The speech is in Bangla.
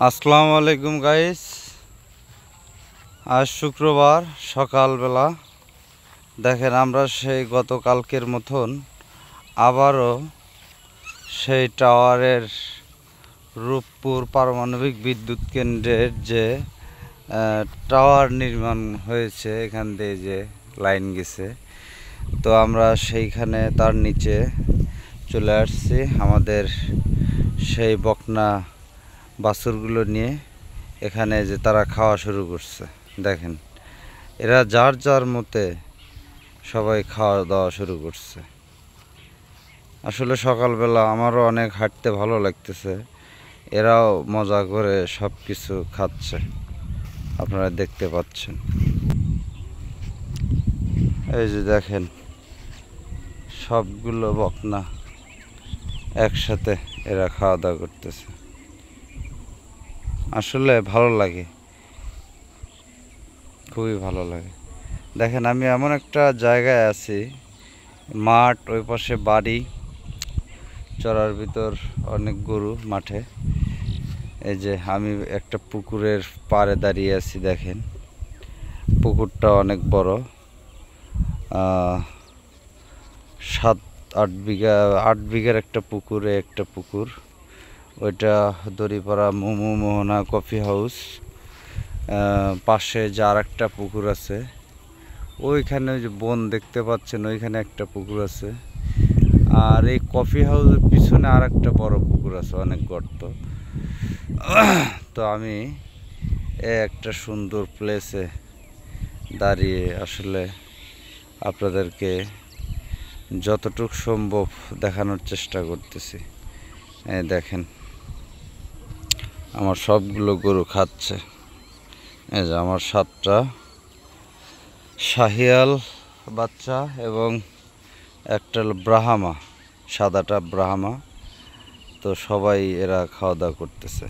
আসসালামু আলাইকুম গাইস। আজ শুক্রবার সকালবেলা দেখেন আমরা সেই গতকালকের মতন আবারও সেই টাওয়ারের রূপপুর পারমাণবিক বিদ্যুৎ কেন্দ্রের যে টাওয়ার নির্মাণ হয়েছে, এখান দিয়ে যে লাইন গেছে, তো আমরা সেইখানে তার নিচে চলে আসছি আমাদের সেই বকনা বাছুরগুলো নিয়ে। এখানে যে তারা খাওয়া শুরু করছে, দেখেন এরা যার যার মতে সবাই খাওয়া দাওয়া শুরু করছে। আসলে সকালবেলা আমারও অনেক হাঁটতে ভালো লাগতেছে, এরাও মজা করে সব কিছু খাচ্ছে, আপনারা দেখতে পাচ্ছেন। এই যে দেখেন সবগুলো বকনা একসাথে এরা খাওয়া দাওয়া করতেছে। আসলে ভালো লাগে, খুবই ভালো লাগে। দেখেন আমি এমন একটা জায়গায় আছি, মাঠ, ওই পাশে বাড়ি, চড়ার ভিতর অনেক গরু মাঠে। এই যে আমি একটা পুকুরের পাড়ে দাঁড়িয়ে আছি, দেখেন পুকুরটা অনেক বড়, 8 বিঘার একটা পুকুরে একটা পুকুর। ওইটা দড়িপাড়া মোমো মোহনা কফি হাউস, পাশে যে আর একটা পুকুর আছে, ওইখানে ওই যে বন দেখতে পাচ্ছেন, ওইখানে একটা পুকুর আছে। আর এই কফি হাউসের পিছনে আর একটা বড় পুকুর আছে, অনেক গর্ত। তো আমি একটা সুন্দর প্লেসে দাঁড়িয়ে আসলে আপনাদেরকে যতটুকু সম্ভব দেখানোর চেষ্টা করতেছি। দেখেন আমার সবগুলো গরু খাচ্ছে। এই যে আমার 7টা শাহিয়াল বাচ্চা এবং একটা ব্রাহ্মা, সাদাটা ব্রাহ্মা। তো সবাই এরা খাওয়া দাওয়া করতেছে।